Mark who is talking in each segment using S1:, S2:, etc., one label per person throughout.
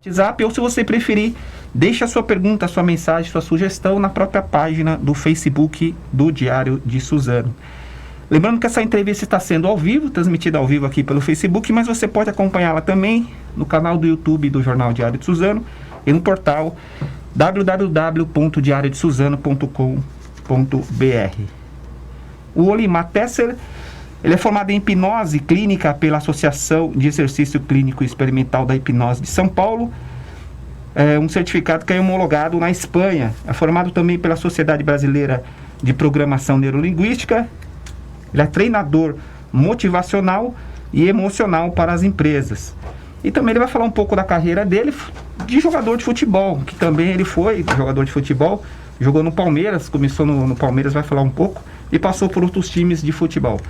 S1: WhatsApp, ou se você preferir, deixe a sua pergunta, a sua mensagem, sua sugestão na própria página do Facebook do Diário de Suzano. Lembrando que essa entrevista está sendo ao vivo, transmitida ao vivo aqui pelo Facebook, mas você pode acompanhá-la também no canal do YouTube do Jornal Diário de Suzano e no portal www.diariodesuzano.com.br. O Olimar Tesser, ele é formado em hipnose clínica pela Associação de Exercício Clínico Experimental da Hipnose de São Paulo, um certificado que é homologado na Espanha. É formado também pela Sociedade Brasileira de Programação Neurolinguística. Ele é treinador motivacional e emocional para as empresas. E também ele vai falar um pouco da carreira dele de jogador de futebol, que também ele foi jogador de futebol, jogou no Palmeiras, começou no Palmeiras, vai falar um pouco, e passou por outros times de futebol.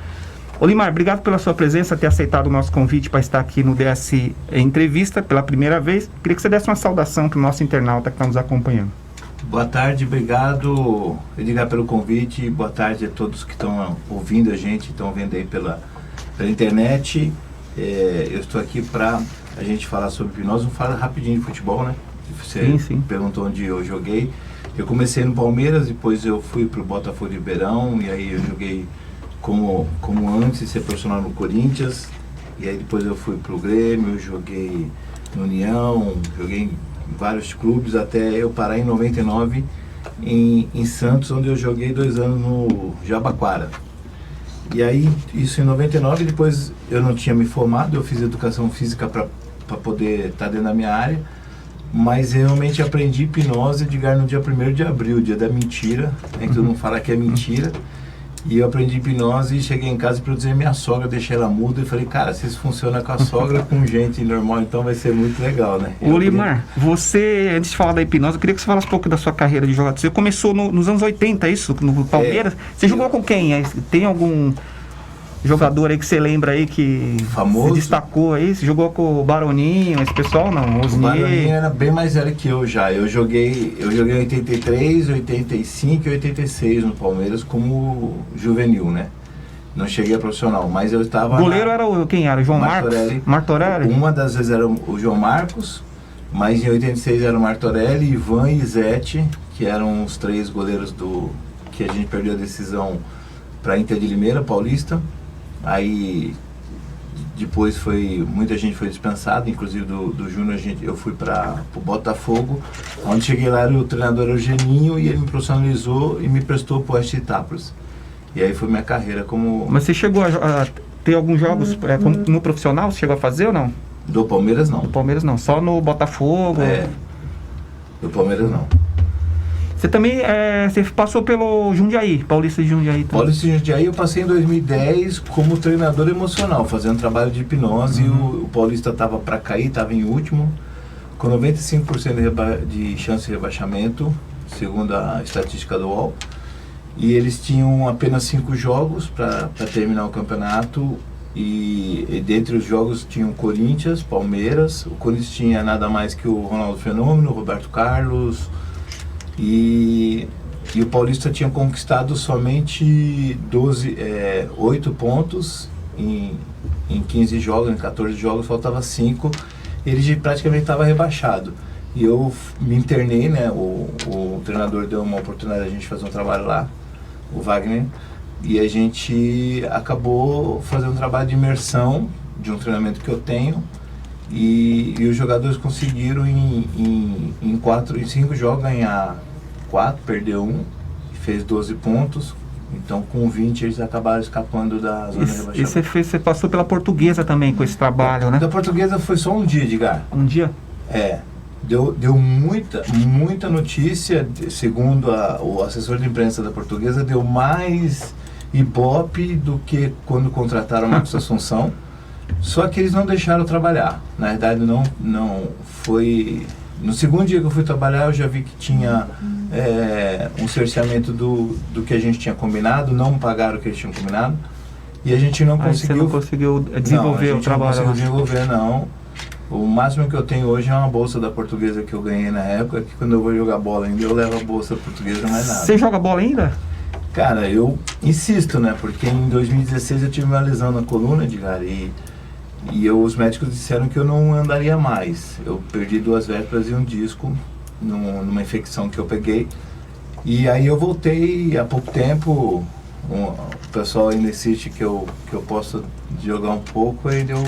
S1: Olimar, obrigado pela sua presença, ter aceitado o nosso convite para estar aqui no DS Entrevista pela primeira vez. Queria que você desse uma saudação para o nosso internauta que está nos acompanhando.
S2: Boa tarde, obrigado, Edgar, pelo convite. Boa tarde a todos que estão ouvindo a gente, estão vendo aí pela internet. Eu estou aqui para a gente falar sobre hipnose. Vamos falar rapidinho de futebol, né? Você
S1: sim.
S2: Perguntou onde eu joguei. Eu comecei no Palmeiras, depois eu fui para o Botafogo de Ribeirão, e aí eu joguei como antes de ser profissional no Corinthians, e aí depois eu fui para o Grêmio, joguei no União, joguei em vários clubes até eu parar em 99 em Santos, onde eu joguei 2 anos no Jabaquara. E aí, isso em 99, depois eu não tinha me formado, eu fiz educação física para poder estar dentro da minha área, mas eu realmente aprendi hipnose no dia 1º de abril, dia da mentira, né, que todo mundo fala que é mentira. E eu aprendi hipnose e cheguei em casa e produzi a minha sogra, deixei ela muda e falei, cara, se isso funciona com a sogra, com gente normal, então vai ser muito legal, né?
S1: Olimar, você, antes de falar da hipnose, eu queria que você falasse um pouco da sua carreira de jogador. Você começou nos anos 80, isso? No Palmeiras? Você jogou com quem? Tem algum jogador aí que você lembra aí que
S2: famoso?
S1: Se destacou aí? Você jogou com o Baroninho, esse pessoal não?
S2: O Baroninho era bem mais velho que eu já. Eu joguei em 83, 85 e 86 no Palmeiras como juvenil, né? Não cheguei a profissional, mas eu estava...
S1: O goleiro era quem era? João
S2: Martorelli.
S1: Martorelli?
S2: Uma das vezes era o João Marcos, mas em 86 era o Martorelli, Ivan e Zete, que eram os 3 goleiros que a gente perdeu a decisão para a Inter de Limeira, Paulista. Aí depois muita gente foi dispensada, inclusive do Júnior eu fui para o Botafogo, onde cheguei lá, o treinador era o Geninho, e ele me profissionalizou e me prestou para o Oeste Itápolis. E aí foi minha carreira como...
S1: Mas você chegou a ter alguns jogos no profissional? Você chegou a fazer ou não?
S2: Do Palmeiras não.
S1: Do Palmeiras não, só no Botafogo?
S2: Do Palmeiras não.
S1: Você também você passou pelo Jundiaí, Paulista de Jundiaí também.
S2: Paulista de Jundiaí eu passei em 2010 como treinador emocional, fazendo trabalho de hipnose. O Paulista estava para cair, estava em último, com 95% de chance de rebaixamento, segundo a estatística do UOL. E eles tinham apenas 5 jogos para terminar o campeonato. E dentre os jogos tinham Corinthians, Palmeiras. O Corinthians tinha nada mais que o Ronaldo Fenômeno, o Roberto Carlos... E o Paulista tinha conquistado somente 8 pontos em 15 jogos, em 14 jogos, faltava 5. Ele praticamente estava rebaixado. E eu me internei, né? O treinador deu uma oportunidade de a gente fazer um trabalho lá, o Wagner, e a gente acabou fazendo um trabalho de imersão de um treinamento que eu tenho. E os jogadores conseguiram em 5 jogos ganhar 4, perder 1, fez 12 pontos. Então com 20 eles acabaram escapando da zona de rebaixamento.
S1: E você passou pela Portuguesa também com esse trabalho, né?
S2: Da Portuguesa foi só um dia, Edgar.
S1: Um dia?
S2: Deu muita notícia, segundo o assessor de imprensa da Portuguesa, deu mais ibope do que quando contrataram o Marcos Assunção. Só que eles não deixaram eu trabalhar. Na verdade, não foi... No segundo dia que eu fui trabalhar, eu já vi que tinha um cerceamento do que a gente tinha combinado, não pagaram o que eles tinham combinado, e a gente não conseguiu...
S1: Você não conseguiu desenvolver o trabalho?
S2: Não conseguiu desenvolver, não. O máximo que eu tenho hoje é uma bolsa da Portuguesa que eu ganhei na época, que quando eu vou jogar bola ainda, eu levo a bolsa Portuguesa, mais nada.
S1: Você joga bola ainda?
S2: Cara, eu insisto, né? Porque em 2016 eu tive uma lesão na coluna, Edgar, e E os médicos disseram que eu não andaria mais. Eu perdi 2 vértebras e um disco numa infecção que eu peguei. E aí eu voltei há pouco tempo. O pessoal ainda insiste que eu possa jogar um pouco, aí eu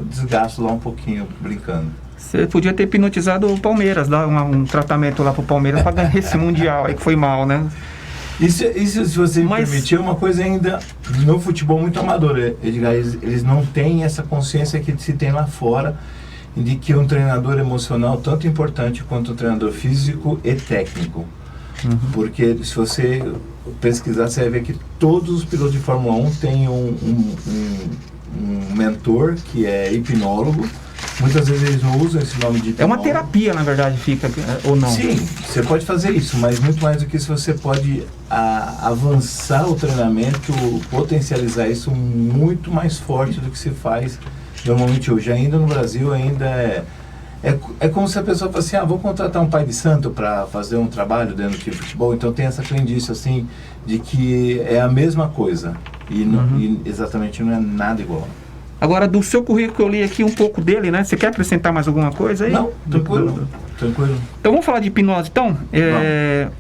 S2: desgasto lá um pouquinho brincando.
S1: Você podia ter hipnotizado o Palmeiras, dar um tratamento lá pro Palmeiras para ganhar esse Mundial aí que foi mal, né?
S2: Isso se você me permitir, é uma coisa ainda no futebol muito amador, Edgar. Eles não têm essa consciência que se tem lá fora, de que um treinador emocional tanto importante quanto um treinador físico e técnico. Porque se você pesquisar, você vai ver que todos os pilotos de Fórmula 1 têm um mentor que é hipnólogo. Muitas vezes eles não usam esse nome de hipnólogo.
S1: É uma terapia, na verdade, fica, ou não?
S2: Sim, você pode fazer isso, mas muito mais do que isso, você pode avançar o treinamento, potencializar isso muito mais forte do que se faz normalmente hoje. Ainda no Brasil, é como se a pessoa falasse assim, vou contratar um pai de santo para fazer um trabalho dentro do futebol. Então tem essa crendice assim, de que é a mesma coisa e exatamente não é nada igual.
S1: Agora, do seu currículo, eu li aqui um pouco dele, né? Você quer acrescentar mais alguma coisa aí?
S2: Não, tranquilo.
S1: Então, vamos falar de hipnose, então?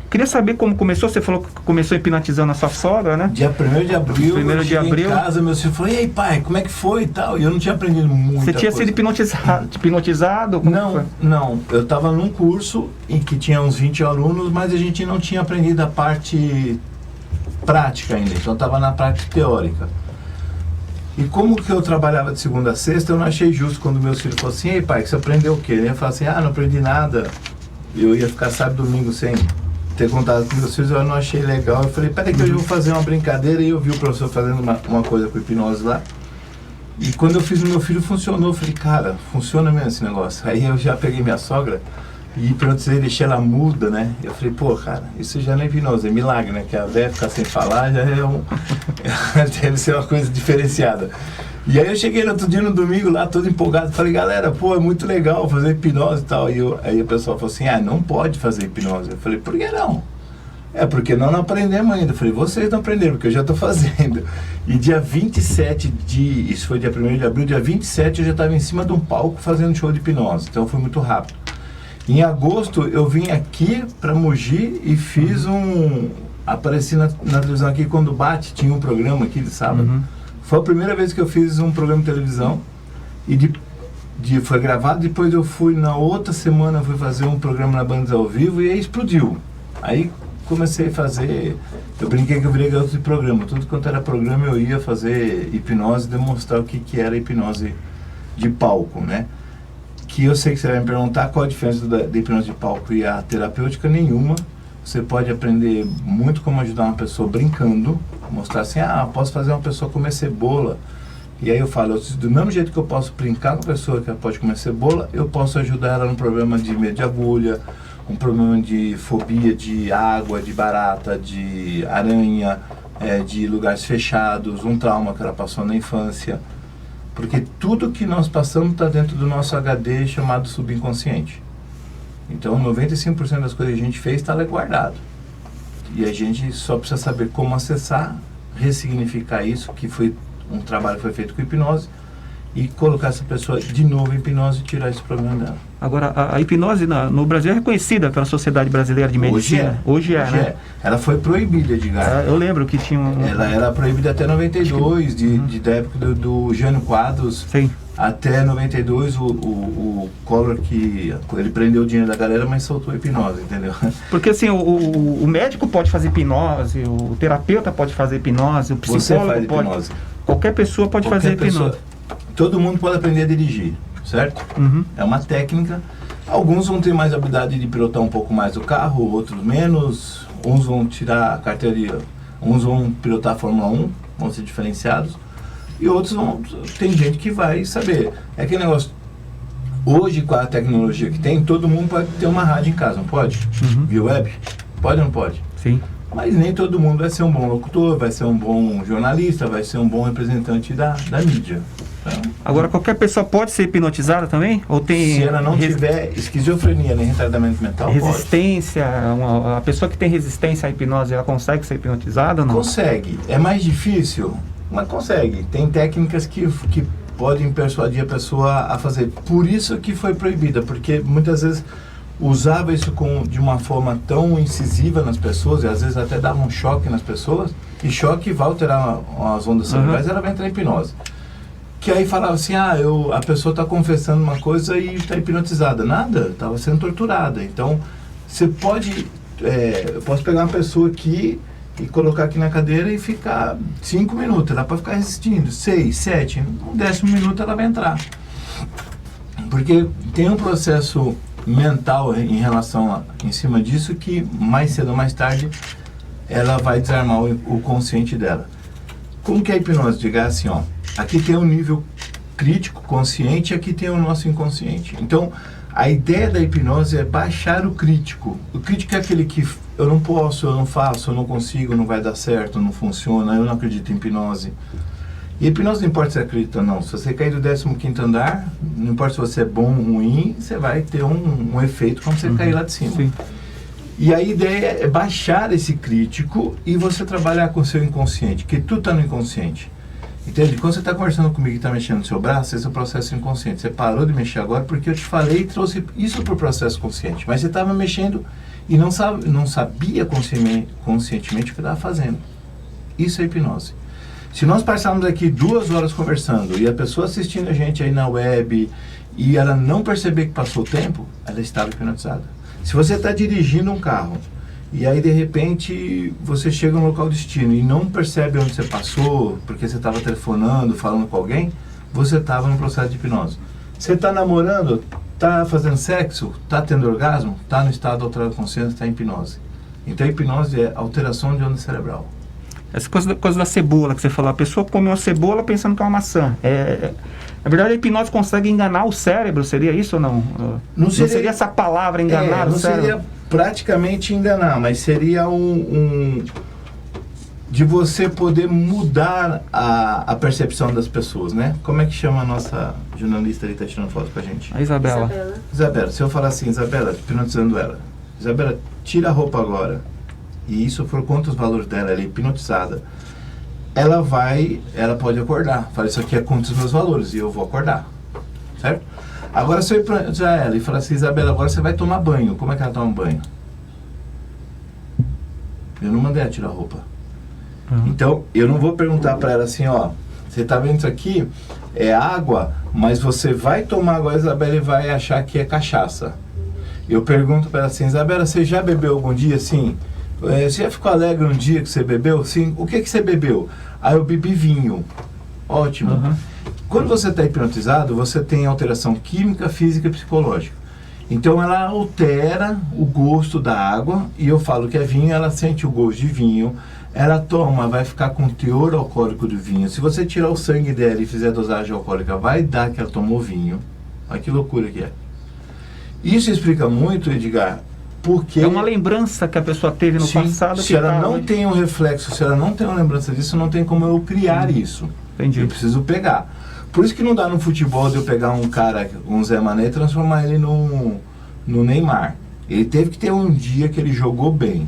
S1: Queria saber como começou. Você falou que começou hipnotizando a sua sogra, né?
S2: Dia 1º de abril,
S1: eu cheguei
S2: em casa, meu filho falou, e aí, pai, como é que foi e tal? E eu não tinha aprendido muito.
S1: Você tinha sido hipnotizado?
S2: Não. Eu estava num curso em que tinha uns 20 alunos, mas a gente não tinha aprendido a parte prática ainda. Então, eu estava na parte teórica. E como que eu trabalhava de segunda a sexta, eu não achei justo quando meus filhos falaram assim, ei pai, que você aprendeu o quê? Eu falava assim, não aprendi nada. Eu ia ficar sábado e domingo sem ter contato com meus filhos, eu não achei legal. Eu falei, peraí que hoje eu vou fazer uma brincadeira, e eu vi o professor fazendo uma coisa com hipnose lá. E quando eu fiz no meu filho, funcionou. Eu falei, cara, funciona mesmo esse negócio. Aí eu já peguei minha sogra e hipnotizei, deixei ela muda, né? Eu falei, pô, cara, isso já não é hipnose, é milagre, né? Que a velha ficar sem falar já deve ser uma coisa diferenciada. E aí eu cheguei no outro dia, no domingo, lá, todo empolgado, falei, galera, pô, é muito legal fazer hipnose e tal. Aí o pessoal falou assim, não pode fazer hipnose. Eu falei, por que não? Porque nós não aprendemos ainda. Eu falei, vocês não aprenderam, porque eu já estou fazendo. E dia 27 isso foi dia 1º de abril, dia 27 eu já estava em cima de um palco fazendo show de hipnose. Então foi muito rápido. Em agosto eu vim aqui para Mogi e fiz apareci na televisão aqui quando bate, tinha um programa aqui de sábado. Foi a primeira vez que eu fiz um programa de televisão e foi gravado. Depois eu fui, na outra semana, fui fazer um programa na Bandas ao Vivo e aí explodiu. Aí comecei a fazer, eu brinquei que eu virei garoto de programa. Tudo quanto era programa eu ia fazer hipnose, demonstrar o que era hipnose de palco, né? Que eu sei que você vai me perguntar qual a diferença da hipnose de palco e a terapêutica. Nenhuma. Você pode aprender muito como ajudar uma pessoa brincando, mostrar assim, posso fazer uma pessoa comer cebola. E aí eu falo, do mesmo jeito que eu posso brincar com a pessoa que pode comer cebola, eu posso ajudar ela num problema de medo de agulha, um problema de fobia de água, de barata, de aranha, de lugares fechados, um trauma que ela passou na infância. Porque tudo que nós passamos está dentro do nosso HD chamado subconsciente. Então 95% das coisas que a gente fez está lá guardado. E a gente só precisa saber como acessar, ressignificar isso, que foi um trabalho que foi feito com hipnose, e colocar essa pessoa de novo em hipnose e tirar esse problema dela.
S1: Agora, a hipnose no Brasil é reconhecida pela Sociedade Brasileira de Medicina? Hoje é, né?
S2: Ela foi proibida, Edgar.
S1: Eu lembro que tinha
S2: Ela era proibida até 92, da época do Jânio Quadros.
S1: Sim.
S2: Até 92, o Collor, que ele prendeu o dinheiro da galera, mas soltou a hipnose, entendeu?
S1: Porque assim, o médico pode fazer hipnose, o terapeuta pode fazer hipnose, o psicólogo pode... Qualquer pessoa pode fazer hipnose.
S2: Todo mundo pode aprender a dirigir, certo? É uma técnica. Alguns vão ter mais habilidade de pilotar um pouco mais o carro, outros menos. Uns vão tirar a carteira, uns vão pilotar a Fórmula 1, vão ser diferenciados. E outros tem gente que vai saber. É aquele negócio, hoje com a tecnologia que tem, todo mundo pode ter uma rádio em casa, não pode? Via web? Pode ou não pode?
S1: Sim.
S2: Mas nem todo mundo vai ser um bom locutor, vai ser um bom jornalista, vai ser um bom representante da mídia. Então,
S1: agora, qualquer pessoa pode ser hipnotizada também? Ou tem
S2: se ela não tiver esquizofrenia nem retardamento mental,
S1: resistência, a pessoa que tem resistência à hipnose, ela consegue ser hipnotizada ou não?
S2: Consegue. É mais difícil, mas consegue. Tem técnicas que podem persuadir a pessoa a fazer. Por isso que foi proibida, porque muitas vezes usava isso de uma forma tão incisiva nas pessoas, e às vezes até dava um choque nas pessoas, e choque vai alterar as ondas cerebrais, ela vai entrar em hipnose. Que aí falava assim, a pessoa está confessando uma coisa e está hipnotizada. Nada, estava sendo torturada. Então, você pode, eu posso pegar uma pessoa aqui e colocar aqui na cadeira e ficar 5 minutos, ela pode ficar resistindo, 6, 7, no 10º minuto ela vai entrar. Porque tem um processo mental em relação em cima disso, que mais cedo ou mais tarde ela vai desarmar o consciente dela. Como que é a hipnose? Diga assim, aqui tem um nível crítico, consciente, e aqui tem o nosso inconsciente. Então, a ideia da hipnose é baixar o crítico. O crítico é aquele que eu não posso, eu não faço, eu não consigo, não vai dar certo, não funciona, eu não acredito em hipnose. E hipnose não importa se você acredita ou não. Se você cair do 15º andar, não importa se você é bom ou ruim, você vai ter um efeito quando você cair lá de cima.
S1: Sim.
S2: E a ideia é baixar esse crítico e você trabalhar com o seu inconsciente, que tudo está no inconsciente. Entende? Quando você está conversando comigo e está mexendo no seu braço, esse é o processo inconsciente. Você parou de mexer agora porque eu te falei e trouxe isso para o processo consciente. Mas você estava mexendo e não sabia conscientemente o que estava fazendo. Isso é hipnose. Se nós passarmos aqui 2 horas conversando e a pessoa assistindo a gente aí na web e ela não perceber que passou o tempo, ela estava hipnotizada. Se você está dirigindo um carro e aí de repente você chega no local de destino e não percebe onde você passou, porque você estava telefonando, falando com alguém, você estava no processo de hipnose. Você está namorando, está fazendo sexo, está tendo orgasmo, está no estado alterado de consciência, está em hipnose. Então a hipnose é alteração de onda cerebral.
S1: Essa coisa da cebola que você falou, a pessoa come uma cebola pensando que é uma maçã. Na verdade, a hipnose consegue enganar o cérebro, seria isso ou não? Não seria essa palavra, enganar o cérebro?
S2: Não seria praticamente enganar, mas seria de você poder mudar a percepção das pessoas, né? Como é que chama a nossa jornalista ali que está tirando foto com a gente?
S1: A Isabela.
S2: Isabela, se eu falar assim, Isabela, hipnotizando ela. Isabela, tira a roupa agora. E isso for contra os valores dela, ela é hipnotizada. Ela pode acordar. Fala, isso aqui é contra os meus valores e eu vou acordar. Certo? Agora, se eu hipnotizar ela e falar assim, Isabela, agora você vai tomar banho. Como é que ela toma banho? Eu não mandei ela tirar a roupa. Então, eu não vou perguntar para ela assim, você tá vendo isso aqui? É água, mas você vai tomar agora, Isabela, e vai achar que é cachaça. Eu pergunto para ela assim, Isabela, você já bebeu algum dia assim? Você já ficou alegre um dia que você bebeu? Sim. O que você bebeu? Eu bebi vinho. Ótimo. Quando você está hipnotizado, você tem alteração química, física e psicológica. Então ela altera o gosto da água, e eu falo que é vinho, ela sente o gosto de vinho, ela toma, vai ficar com o teor alcoólico do vinho. Se você tirar o sangue dela e fizer a dosagem alcoólica, vai dar que ela tomou vinho. Olha que loucura que é. Isso explica muito, Edgar, porque...
S1: É uma lembrança que a pessoa teve no passado.
S2: Se ela não tem um reflexo, se ela não tem uma lembrança disso, não tem como eu criar isso.
S1: Entendi.
S2: Eu preciso pegar. Por isso que não dá no futebol de eu pegar um cara, um Zé Mané, e transformar ele no Neymar. Ele teve que ter um dia que ele jogou bem.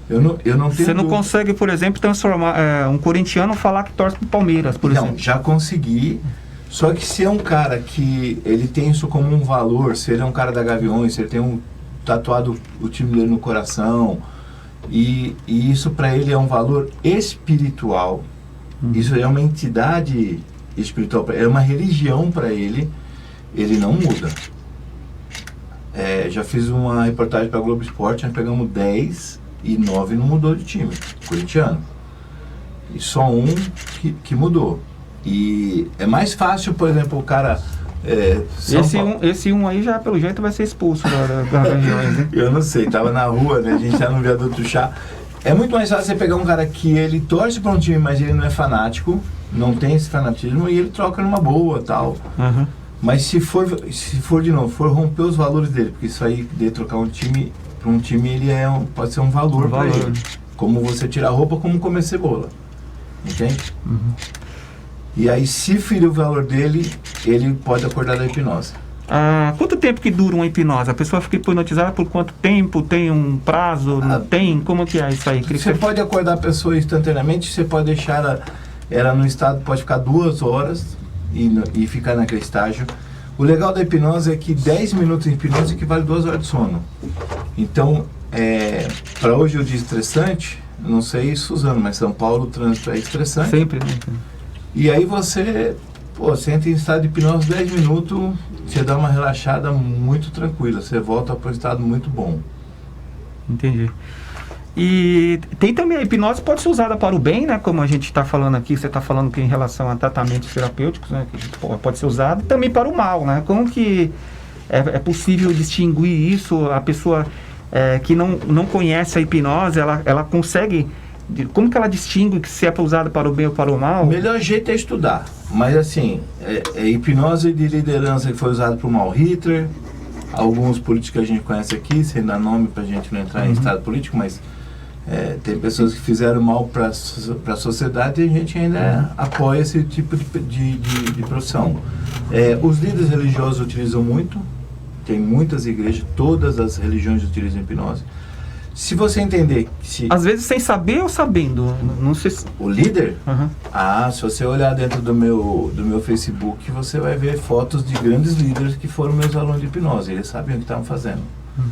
S2: Eu não tenho
S1: Você não consegue, por exemplo, transformar um corintiano falar que torce pro Palmeiras, por exemplo?
S2: Não, já consegui. Só que se é um cara que ele tem isso como um valor, se ele é um cara da Gaviões, se ele tem tatuado o time dele no coração, e isso para ele é um valor espiritual, isso é uma entidade espiritual, é uma religião para ele, ele não muda. Já fiz uma reportagem para Globo Esporte, nós pegamos 10 e 9 não mudou de time, corintiano, e só um que mudou. E é mais fácil, por exemplo, o cara...
S1: Esse um aí já, pelo jeito, vai ser expulso da Gaviões, né?
S2: Eu não sei, tava na rua, né? A gente tá no viaduto chá. É muito mais fácil você pegar um cara que ele torce para um time, mas ele não é fanático, não tem esse fanatismo, e ele troca numa boa, tal. Mas se for de novo, for romper os valores dele, porque isso aí de trocar um time para um time, ele pode ser um valor para ele. Como você tirar roupa, como comer cebola. Entende? E aí, se ferir o valor dele, ele pode acordar da hipnose.
S1: Quanto tempo que dura uma hipnose? A pessoa fica hipnotizada por quanto tempo? Tem um prazo? Não tem? Como que é isso aí?
S2: Você pode acordar a pessoa instantaneamente, você pode deixar ela no estado, pode ficar 2 horas, e ficar naquele estágio. O legal da hipnose é que 10 minutos de hipnose equivale a 2 horas de sono. Então, para hoje o dia estressante, não sei Suzano, mas São Paulo o trânsito é estressante.
S1: Sempre, né?
S2: E aí você entra em estado de hipnose 10 minutos, você dá uma relaxada muito tranquila, você volta para um estado muito bom.
S1: Entendi. E tem também a hipnose pode ser usada para o bem, né? Como a gente está falando aqui, você está falando que em relação a tratamentos terapêuticos, né? Que pode ser usado também para o mal, né? Como que é possível distinguir isso? A pessoa que não conhece a hipnose, ela consegue... Como que ela distingue que se é usada para o bem ou para o mal?
S2: O melhor jeito é estudar. Mas assim, hipnose de liderança que foi usada para o mal, Hitler, alguns políticos que a gente conhece aqui, sem dar nome para a gente não entrar em estado político, mas tem pessoas que fizeram mal para a sociedade e a gente ainda apoia esse tipo de profissão. Os líderes religiosos utilizam muito, tem muitas igrejas, todas as religiões utilizam hipnose. Se você entender que...
S1: Às vezes sem saber ou sabendo, não sei se...
S2: O líder?
S1: Uhum.
S2: Se você olhar dentro do meu Facebook, você vai ver fotos de grandes líderes que foram meus alunos de hipnose. Eles sabiam o que estavam fazendo. Uhum.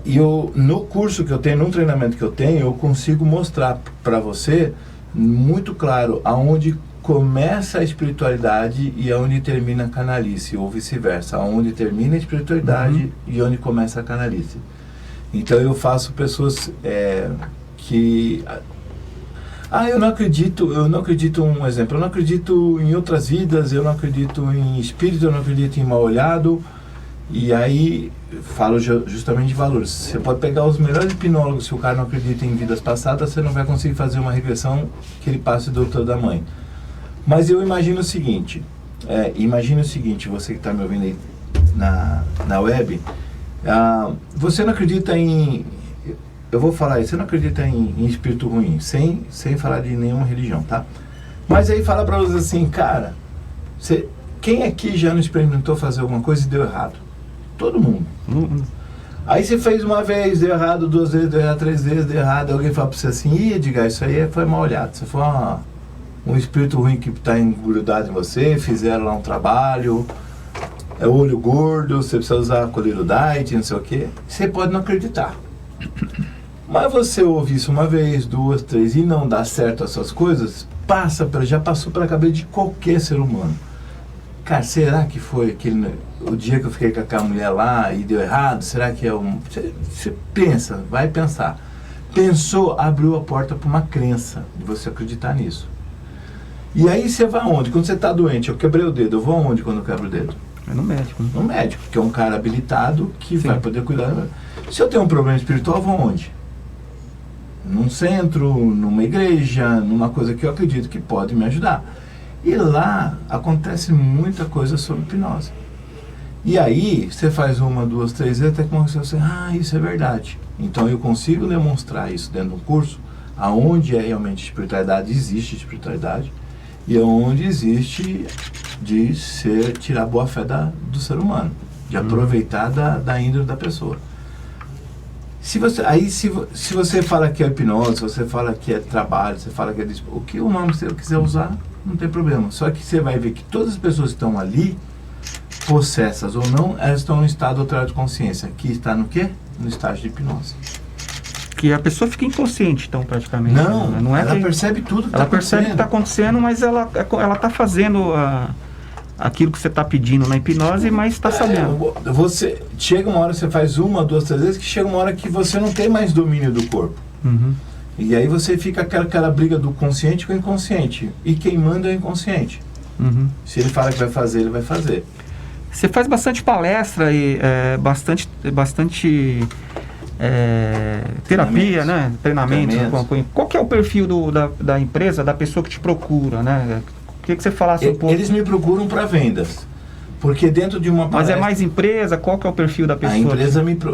S2: E eu, no curso que eu tenho, no treinamento que eu tenho, eu consigo mostrar para você muito claro aonde começa a espiritualidade e aonde termina a canalice, ou vice-versa. Aonde termina a espiritualidade e onde começa a canalice. Então eu faço pessoas que... eu não acredito, um exemplo, eu não acredito em outras vidas, eu não acredito em espírito, eu não acredito em mal olhado. E aí falo justamente de valores. Você pode pegar os melhores hipnólogos, se o cara não acredita em vidas passadas, você não vai conseguir fazer uma regressão que ele passe do doutor da mãe. Mas eu imagino o seguinte, você que está me ouvindo aí na web, você não acredita em... Eu vou falar isso, você não acredita em espírito ruim, sem falar de nenhuma religião, tá? Mas aí fala pra você assim, cara, quem aqui já não experimentou fazer alguma coisa e deu errado? Todo mundo. Aí você fez uma vez, deu errado, 2 vezes, deu errado, 3 vezes, deu errado. Alguém fala pra você assim, Edgar, isso aí foi mal olhado. Você foi um espírito ruim que está engrudado em você, fizeram lá um trabalho... olho gordo, você precisa usar colírio diet, não sei o que. Você pode não acreditar. Mas você ouve isso uma vez, 2, 3 e não dá certo essas coisas, já passou pela cabeça de qualquer ser humano. Cara, será que foi o dia que eu fiquei com aquela mulher lá e deu errado? Será que é Você pensa, vai pensar. Pensou, abriu a porta para uma crença de você acreditar nisso. E aí você vai aonde? Quando você está doente, eu quebrei o dedo, eu vou aonde quando eu quebro o dedo?
S1: É no médico.
S2: No médico, que é um cara habilitado que vai poder cuidar. Se eu tenho um problema espiritual, eu vou aonde? Num centro, numa igreja, numa coisa que eu acredito que pode me ajudar. E lá acontece muita coisa sobre hipnose. E aí, você faz 1, 2, 3 vezes, até que você isso é verdade. Então eu consigo demonstrar isso dentro do curso, aonde realmente espiritualidade, existe espiritualidade, e aonde existe de tirar a boa fé do ser humano, de aproveitar da índole da pessoa. Se você fala que é hipnose, se você fala que é trabalho, você fala que é o que o nome você quiser usar, não tem problema. Só que você vai ver que todas as pessoas que estão ali, possessas ou não, elas estão em estado alterado de consciência, que está no quê? No estágio de hipnose.
S1: Que a pessoa fica inconsciente, então, praticamente.
S2: Não é ela percebe tudo que
S1: ela percebe o que está acontecendo, mas ela está fazendo aquilo que você está pedindo na hipnose, mas está sabendo.
S2: Você chega uma hora, você faz 1, 2, 3 vezes, que chega uma hora que você não tem mais domínio do corpo.
S1: Uhum.
S2: E aí você fica aquela briga do consciente com o inconsciente. E quem manda é o inconsciente.
S1: Uhum.
S2: Se ele fala que vai fazer, ele vai fazer.
S1: Você faz bastante palestra e bastante terapia, né? Treinamentos. Qual que é o perfil da empresa, da pessoa que te procura, né? Queria que você falasse um pouco.
S2: Eles me procuram para vendas. Porque dentro de uma palestra...
S1: Mas é mais empresa? Qual que é o perfil da pessoa?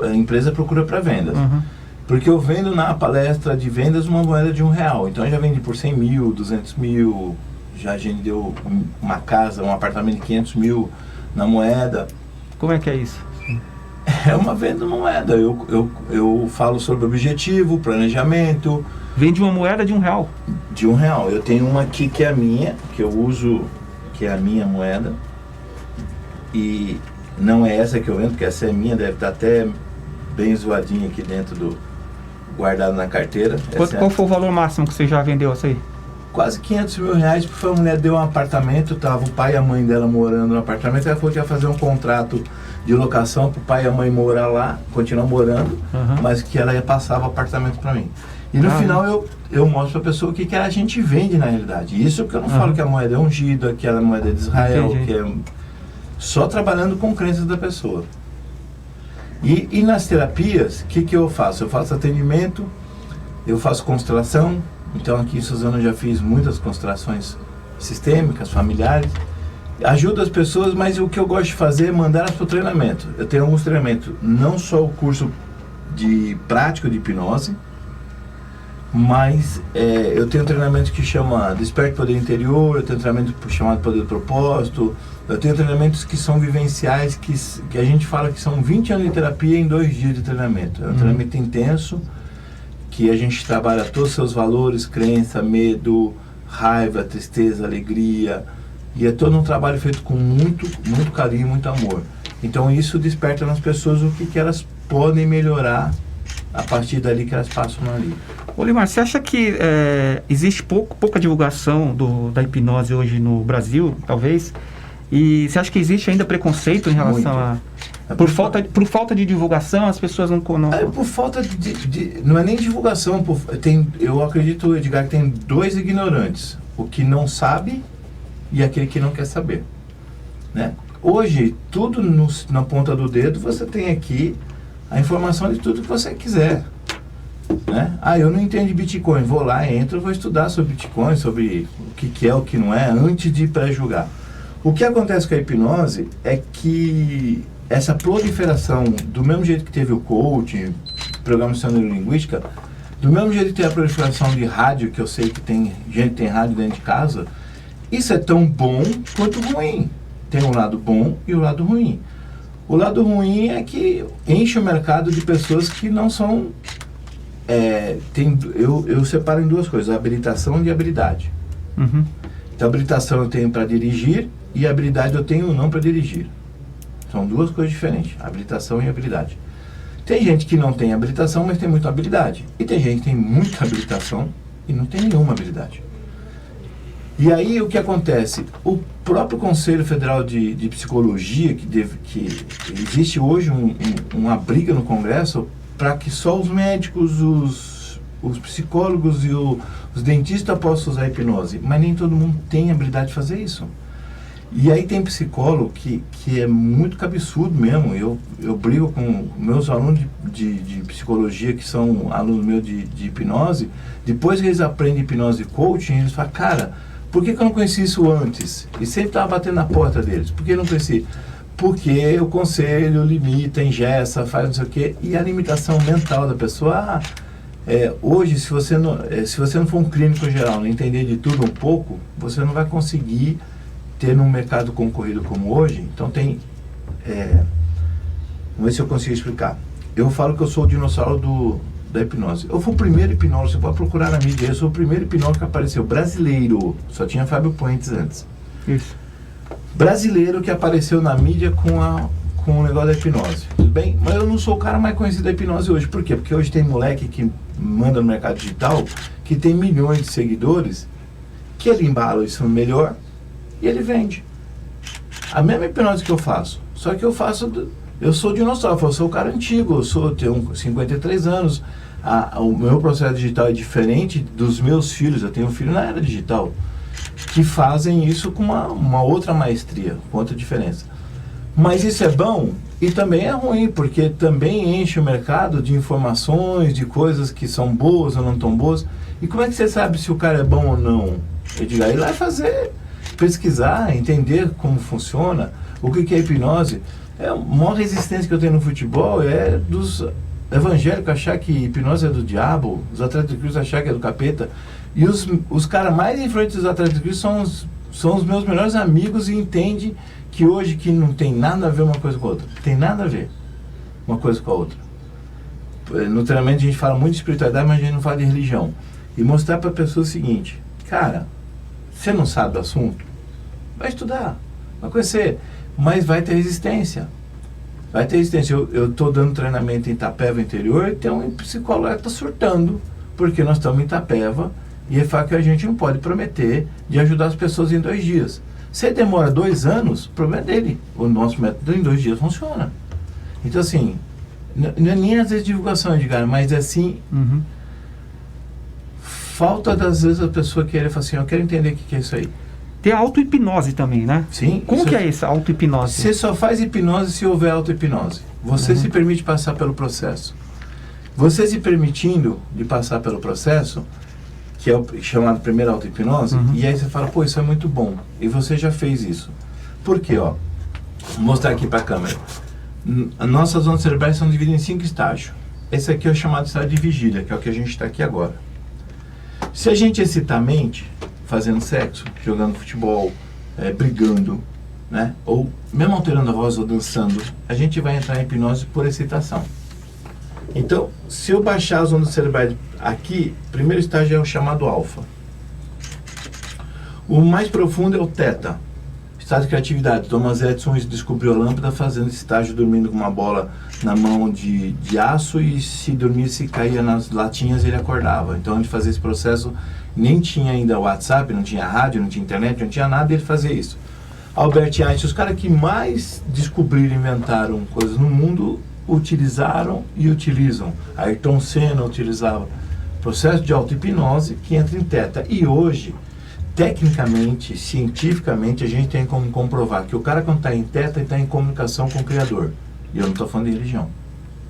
S2: A empresa procura para vendas.
S1: Uhum.
S2: Porque eu vendo na palestra de vendas uma moeda de R$1. Então eu já vendi por 100 mil, 200 mil, já a gente deu uma casa, um apartamento de 500 mil na moeda.
S1: Como é que é isso?
S2: É uma venda de moeda. Eu falo sobre objetivo, planejamento.
S1: Vende uma moeda de R$1?
S2: De R$1. Eu tenho uma aqui que é a minha, que eu uso que é a minha moeda, e não é essa que eu vendo, porque essa é minha, deve estar até bem zoadinha aqui dentro do... guardado na carteira.
S1: Qual foi o valor máximo que você já vendeu essa aí?
S2: Quase 500 mil reais, porque a mulher deu um apartamento, tava o pai e a mãe dela morando no apartamento, ela falou que ia fazer um contrato de locação para o pai e a mãe morar lá, continuar morando, mas que ela ia passar o apartamento para mim. E no final eu mostro para a pessoa o que a gente vende na realidade. Isso que eu não falo que a moeda é ungida, que a moeda é de Israel, que é só trabalhando com crenças da pessoa. E nas terapias, o que eu faço? Eu faço atendimento, eu faço constelação. Então aqui em Suzano eu já fiz muitas constelações sistêmicas, familiares. Ajudo as pessoas, mas o que eu gosto de fazer é mandar elas para o treinamento. Eu tenho alguns treinamentos, não só o curso de prático de hipnose, mas eu tenho um treinamento que chama Desperte Poder Interior, eu tenho um treinamento chamado Poder do Propósito, eu tenho treinamentos que são vivenciais, que a gente fala que são 20 anos de terapia em 2 dias de treinamento. É um treinamento intenso, que a gente trabalha todos os seus valores, crença, medo, raiva, tristeza, alegria, e é todo um trabalho feito com muito carinho, muito amor. Então isso desperta nas pessoas o que elas podem melhorar a partir dali que elas passam ali.
S1: Olimar, você acha que existe pouca divulgação da hipnose hoje no Brasil, talvez? E você acha que existe ainda preconceito em relação Por falta de divulgação, as pessoas não...
S2: por falta não é nem divulgação. Eu acredito, Edgar, que tem 2 ignorantes. O que não sabe e aquele que não quer saber. Né? Hoje, tudo na ponta do dedo, você tem aqui a informação de tudo que você quiser. Né? Eu não entendo de Bitcoin. Vou lá, entro, vou estudar sobre Bitcoin, sobre o que é, o que não é, antes de pré-julgar. O que acontece com a hipnose é que essa proliferação, do mesmo jeito que teve o coaching, programação neurolinguística, do mesmo jeito que tem a proliferação de rádio, que eu sei que tem gente que tem rádio dentro de casa, isso é tão bom quanto ruim. Tem um lado bom e o lado ruim. O lado ruim é que enche o mercado de pessoas que não são... eu separo em 2 coisas, habilitação e habilidade. Então, habilitação eu tenho para dirigir e habilidade eu tenho não para dirigir. São 2 coisas diferentes, habilitação e habilidade. Tem gente que não tem habilitação, mas tem muita habilidade. E tem gente que tem muita habilitação e não tem nenhuma habilidade. E aí o que acontece? O próprio Conselho Federal de Psicologia, que existe hoje uma briga no Congresso para que só os médicos, os psicólogos e os dentistas possam usar hipnose. Mas nem todo mundo tem habilidade de fazer isso. E aí tem psicólogo que é muito cabeçudo mesmo. Eu brigo com meus alunos de psicologia, que são alunos meus de hipnose. Depois que eles aprendem hipnose e coaching, eles falam, cara, por que eu não conheci isso antes? E sempre estava batendo na porta deles. Por que eu não conheci? Porque o conselho limita, engessa, faz não sei o quê. E a limitação mental da pessoa... hoje, se você não for um clínico geral, não entender de tudo um pouco, você não vai conseguir ter num mercado concorrido como hoje. Então tem... vamos ver se eu consigo explicar. Eu falo que eu sou o dinossauro da hipnose. Eu fui o primeiro hipnólogo, você pode procurar na mídia, eu sou o primeiro hipnólogo que apareceu, brasileiro. Só tinha Fábio Puentes antes.
S1: Isso.
S2: Brasileiro que apareceu na mídia com o negócio da hipnose. Tudo bem? Mas eu não sou o cara mais conhecido da hipnose hoje. Por quê? Porque hoje tem moleque que manda no mercado digital, que tem milhões de seguidores, que ele embala isso melhor e ele vende. A mesma hipnose que eu faço, só que eu sou dinossauro, eu sou o cara antigo, tenho 53 anos, o meu processo digital é diferente dos meus filhos, eu tenho um filho na era digital, que fazem isso com uma outra maestria, com outra diferença. Mas isso é bom e também é ruim, porque também enche o mercado de informações, de coisas que são boas ou não tão boas. E como é que você sabe se o cara é bom ou não? Eu digo, aí lá pesquisar, entender como funciona, o que é hipnose. A maior resistência que eu tenho no futebol é dos evangélicos achar que hipnose é do diabo, os atletas de Cristo achar que é do capeta. E os caras mais influentes dos atletas de Cristo são os meus melhores amigos e entendem que hoje que não tem nada a ver uma coisa com a outra. Tem nada a ver uma coisa com a outra. No treinamento a gente fala muito de espiritualidade, mas a gente não fala de religião. E mostrar para a pessoa o seguinte, cara, você não sabe do assunto? vai estudar, vai conhecer, mas vai ter resistência. Vai ter resistência. Eu estou dando treinamento em Itapeva interior e tem um psicólogo que está surtando, porque nós estamos em Itapeva e é fato que a gente não pode prometer de ajudar as pessoas em 2 dias. Se demora 2 anos, o problema é dele. O nosso método em 2 dias funciona. Então, assim, não é nem às vezes divulgação, Edgar, mas assim, falta das vezes a pessoa querer falar assim, eu quero entender o que é isso aí.
S1: Tem a auto-hipnose também, né?
S2: Sim.
S1: Como que é essa auto-hipnose?
S2: Você só faz hipnose se houver auto-hipnose. Você se permite passar pelo processo. Você se permitindo de passar pelo processo, que é o chamado primeira auto-hipnose, e aí você fala, pô, isso é muito bom. E você já fez isso. Por quê, ó? Vou mostrar aqui para a câmera. As nossas ondas cerebrais são divididas em 5 estágios. Esse aqui é o chamado estágio de vigília, que é o que a gente está aqui agora. Se a gente excitar a mente, fazendo sexo, jogando futebol, brigando, né? Ou mesmo alterando a voz ou dançando, a gente vai entrar em hipnose por excitação. Então, se eu baixar as ondas cerebrais aqui, o primeiro estágio é o chamado alfa. O mais profundo é o teta, estado de criatividade. Thomas Edison descobriu a lâmpada fazendo esse estágio, dormindo com uma bola na mão de aço, e se dormisse, caía nas latinhas, ele acordava. Então, ele fazia esse processo, nem tinha ainda WhatsApp, não tinha rádio, não tinha internet, não tinha nada, ele fazia isso. Albert Einstein, os caras que mais descobriram, inventaram coisas no mundo, utilizaram e utilizam. Ayrton Senna utilizava processo de auto-hipnose que entra em teta. E hoje, tecnicamente, cientificamente, a gente tem como comprovar que o cara, quando está em teta, está em comunicação com o Criador. E eu não estou falando de religião,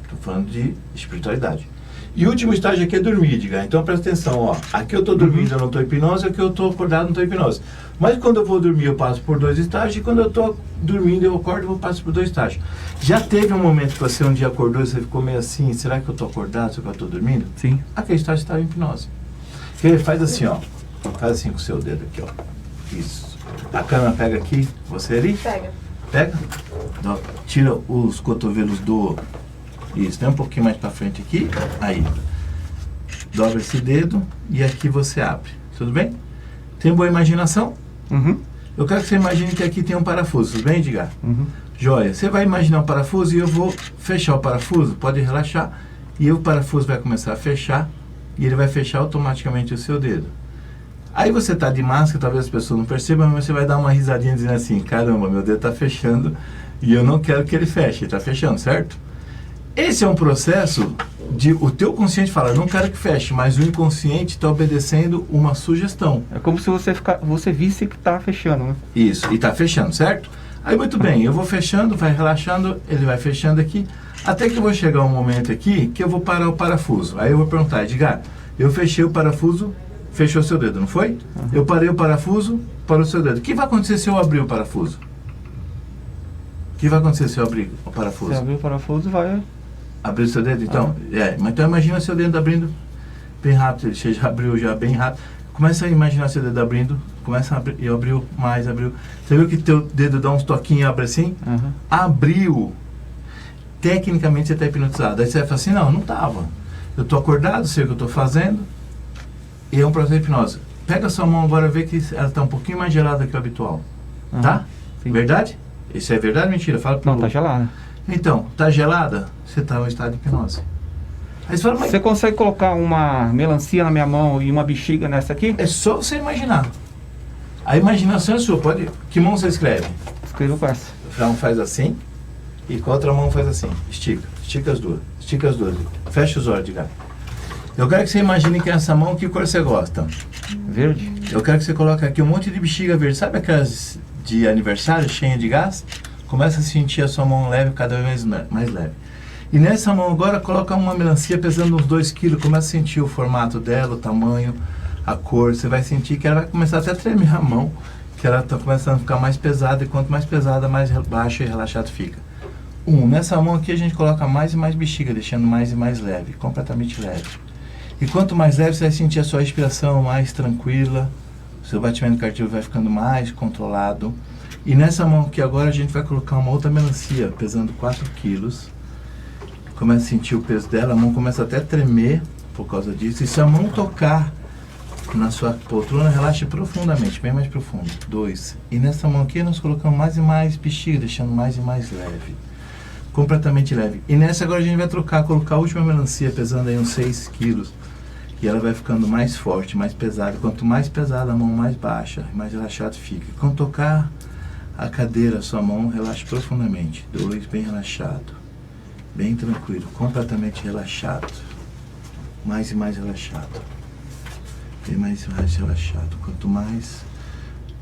S2: estou falando de espiritualidade. E o último estágio aqui é dormir, diga. Então presta atenção, ó. Aqui eu estou dormindo, eu não estou em hipnose, aqui eu estou acordado, não estou em hipnose. Mas quando eu vou dormir, eu passo por 2 estágios, e quando eu estou dormindo, eu acordo, eu passo por 2 estágios. Já teve um momento que você um dia acordou e você ficou meio assim, será que eu estou acordado, será que eu estou dormindo?
S1: Sim.
S2: Aquele estágio está em hipnose. Ele faz assim, ó. Faz assim com o seu dedo aqui, ó. Isso. A câmera pega aqui, você ali?
S3: Pega.
S2: Pega? Tira os cotovelos do... Isso, tem um pouquinho mais pra frente aqui. Aí. Dobra esse dedo e aqui você abre. Tudo bem? Tem boa imaginação? Eu quero que você imagine que aqui tem um parafuso. Tudo bem, Edgar? Joia. Você vai imaginar um parafuso e eu vou fechar o parafuso. Pode relaxar. E o parafuso vai começar a fechar. E ele vai fechar automaticamente o seu dedo. Aí você está de máscara, talvez as pessoas não percebam, mas você vai dar uma risadinha dizendo assim, caramba, meu dedo está fechando e eu não quero que ele feche, ele está fechando, certo? Esse é um processo de o teu consciente fala, não quero que feche, mas o inconsciente está obedecendo uma sugestão.
S1: É como se você visse que está fechando, né?
S2: Isso, e está fechando, certo? Aí muito bem, eu vou fechando, vai relaxando, ele vai fechando aqui, até que eu vou chegar um momento aqui que eu vou parar o parafuso. Aí eu vou perguntar, Edgar, eu fechei o parafuso, fechou seu dedo, não foi? Eu parei o parafuso, parou o seu dedo. O que vai acontecer se eu abrir o parafuso? O que vai acontecer se eu abrir o parafuso?
S1: Se abrir o parafuso, vai...
S2: Abrir o seu dedo, então? Mas então imagina seu dedo abrindo bem rápido. Ele já abriu já bem rápido. Começa a imaginar seu dedo abrindo. Começa a abrir, e abriu, mais abriu. Você viu que teu dedo dá uns toquinhos e abre assim? Abriu. Tecnicamente você está hipnotizado. Aí você vai falar assim, não estava. Eu estou acordado, sei o que eu estou fazendo. E é um processo de hipnose. Pega a sua mão agora e vê que ela está um pouquinho mais gelada que o habitual. Tá? Sim. Verdade? Isso é verdade ou mentira? Fala pro...
S1: Não, tá gelada.
S2: Então, tá gelada? Você está em estado de hipnose. Aí você fala, mas...
S1: Você consegue colocar uma melancia na minha mão e uma bexiga nessa aqui?
S2: É só você imaginar. A imaginação é sua. Pode... Que mão você escreve?
S1: Escrevo com essa.
S2: Então faz assim e com a outra mão faz assim. Estica. Estica as duas. Estica as duas. Fecha os olhos, Edgar. Eu quero que você imagine que essa mão, que cor você gosta?
S1: Verde.
S2: Eu quero que você coloque aqui um monte de bexiga verde. Sabe aquelas de aniversário cheinha de gás? Começa a sentir a sua mão leve, cada vez mais leve. E nessa mão agora coloca uma melancia pesando uns 2 kg. Começa a sentir o formato dela, o tamanho, a cor. Você vai sentir que ela vai começar até a tremer a mão, que ela está começando a ficar mais pesada. E quanto mais pesada, mais baixa e relaxado fica. Nessa mão aqui a gente coloca mais e mais bexiga, deixando mais e mais leve, completamente leve. E quanto mais leve, você vai sentir a sua respiração mais tranquila, o seu batimento cardíaco vai ficando mais controlado. E nessa mão aqui agora a gente vai colocar uma outra melancia, pesando 4 quilos. Começa a sentir o peso dela, a mão começa até a tremer por causa disso. E se a mão tocar na sua poltrona, relaxe profundamente, bem mais profundo. 2. E nessa mão aqui nós colocamos mais e mais bexiga, deixando mais e mais leve. Completamente leve. E nessa agora a gente vai colocar a última melancia, pesando aí uns 6 quilos. E ela vai ficando mais forte, mais pesada. Quanto mais pesada a mão, mais baixa, mais relaxado fica. Quando tocar a cadeira, a sua mão, relaxe profundamente. 2, bem relaxado. Bem tranquilo, completamente relaxado. Mais e mais relaxado. Bem mais e mais relaxado. Quanto mais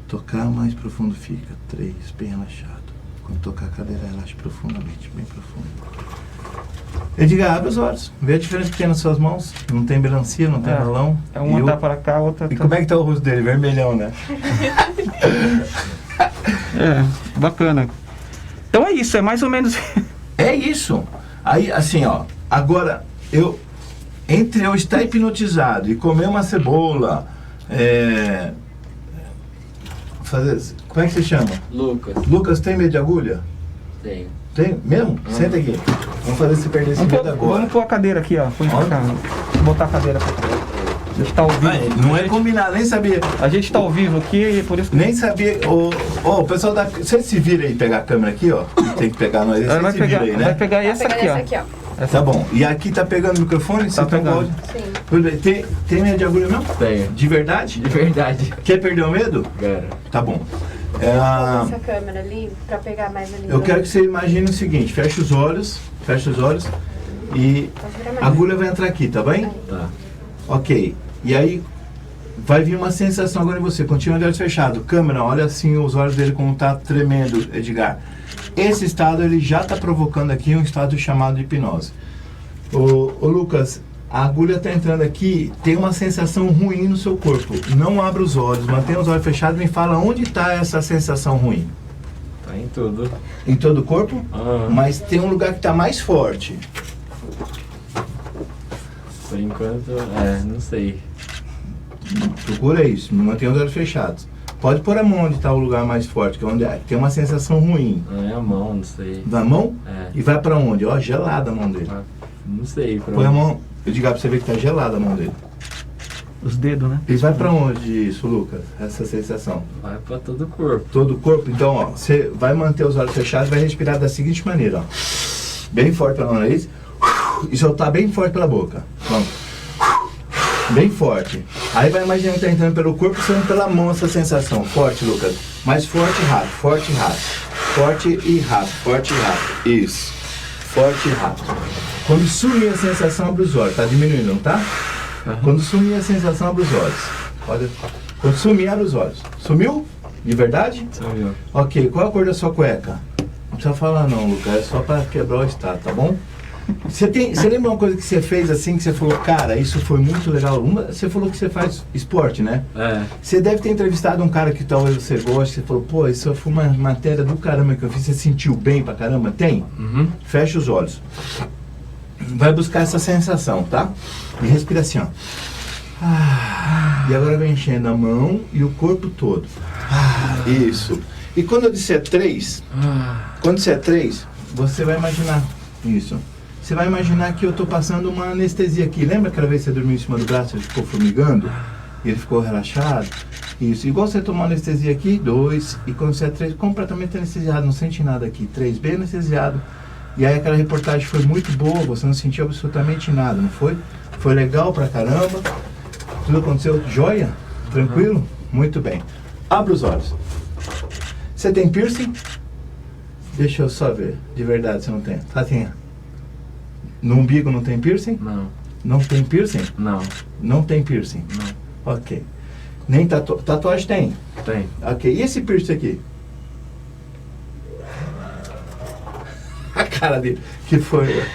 S2: tocar, mais profundo fica. 3, bem relaxado. Quando tocar a cadeira, relaxe profundamente, bem profundo. Edgar, abre os olhos. Vê a diferença que tem nas suas mãos. Não tem melancia, não tem balão.
S1: É uma tá para cá, outra
S2: E como é que tá o rosto dele? Vermelhão, né?
S1: Bacana. Então é isso, é mais ou menos...
S2: É isso. Aí, assim, ó. Agora, entre eu estar hipnotizado e comer uma cebola... Como é que se chama?
S3: Lucas.
S2: Lucas, tem medo de agulha?
S3: Tenho.
S2: Tem? Mesmo? Senta aqui. Vamos fazer você perder esse medo agora.
S1: Vamos pôr a cadeira aqui, ó. Põe pra cá. Vou botar a cadeira pra cá. A gente tá ao vivo.
S2: Não é combinado, nem sabia.
S1: A gente tá ao vivo aqui e por isso que...
S2: Nem sabia. O pessoal da... Você se vira aí pegar a câmera aqui, ó. Tem que pegar nós.
S1: Ela vai pegar,
S2: aí, né?
S1: vai pegar essa aqui, ó.
S2: Tá bom. E aqui tá pegando o microfone?
S1: Tá pegando.
S2: Sim. Tudo bem. Tem medo de agulha mesmo?
S3: Tenho.
S2: De verdade?
S3: De verdade.
S2: Quer perder o medo?
S3: Quero.
S2: Tá bom.
S4: Essa câmera ali, pra pegar mais ali.
S2: Eu quero que você imagine o seguinte, fecha os olhos e a agulha vai entrar aqui, tá bem?
S3: Tá.
S2: Ok. E aí vai vir uma sensação agora em você, continua de olhos fechados. Câmera, olha assim os olhos dele como tá tremendo, Edgar. Esse estado ele já tá provocando aqui um estado chamado de hipnose. Ô Lucas, a agulha está entrando aqui, tem uma sensação ruim no seu corpo. Não abra os olhos, mantenha os olhos fechados e me fala onde está essa sensação ruim.
S3: Tá em tudo.
S2: Em todo o corpo?
S3: Aham.
S2: Mas tem um lugar que está mais forte.
S3: Por enquanto, não sei.
S2: Procura isso, mantenha os olhos fechados. Pode pôr a mão onde está o lugar mais forte, que é onde tem uma sensação ruim.
S3: Não é a mão, não sei.
S2: Na mão?
S3: É.
S2: E vai para onde? Ó, gelada a mão dele.
S3: Não sei. Pra
S2: Põe a
S3: onde.
S2: mão, eu digo para você ver que está gelada a mão dele.
S1: Os dedos, né?
S2: E vai para onde isso, Lucas? Essa sensação?
S3: Vai pra todo o corpo.
S2: Todo o corpo? Então, ó, você vai manter os olhos fechados e vai respirar da seguinte maneira, ó. Bem forte pelo nariz e soltar bem forte pela boca. Vamos. Bem forte. Aí vai imaginando que tá entrando pelo corpo e saindo pela mão essa sensação. Forte, Lucas. Mais forte e rápido. Forte e rápido. Forte e rápido. Forte e rápido. Isso. Forte e rápido. Quando sumir a sensação, abre os olhos. Tá diminuindo, não tá? Quando sumir a sensação, abre os olhos. Olha. Quando sumir, abre os olhos. Sumiu? De verdade?
S3: Sumiu.
S2: Ok. Qual a cor da sua cueca? Não precisa falar não, Lucas. É só para quebrar o estado, tá bom? Você lembra uma coisa que você fez assim, que você falou, cara, isso foi muito legal? Você falou que você faz esporte, né?
S3: É.
S2: Você deve ter entrevistado um cara que talvez você goste, você falou, pô, isso foi uma matéria do caramba que eu fiz, você sentiu bem pra caramba? Tem?
S3: Uhum.
S2: Fecha os olhos. Vai buscar essa sensação, tá? E respira assim, ó. E agora vai enchendo a mão e o corpo todo. Isso. E quando eu disser 3, você vai imaginar isso. Você vai imaginar que eu estou passando uma anestesia aqui. Lembra aquela vez que você dormiu em cima do braço, ele ficou formigando? E ele ficou relaxado? Isso. Igual você tomar anestesia aqui, 2. E quando você é 3, completamente anestesiado, não sente nada aqui. 3, bem anestesiado. E aí aquela reportagem foi muito boa, você não sentiu absolutamente nada, não foi? Foi legal pra caramba. Tudo aconteceu joia? Tranquilo? Muito bem. Abra os olhos. Você tem piercing? Deixa eu só ver. De verdade, você não tem. Tatinha. No umbigo não tem piercing?
S3: Não.
S2: Não tem piercing?
S3: Não.
S2: Não tem piercing?
S3: Não.
S2: Ok. Nem tatuagem tem?
S3: Tem.
S2: Ok. E esse piercing aqui? A cara dele. Que foi?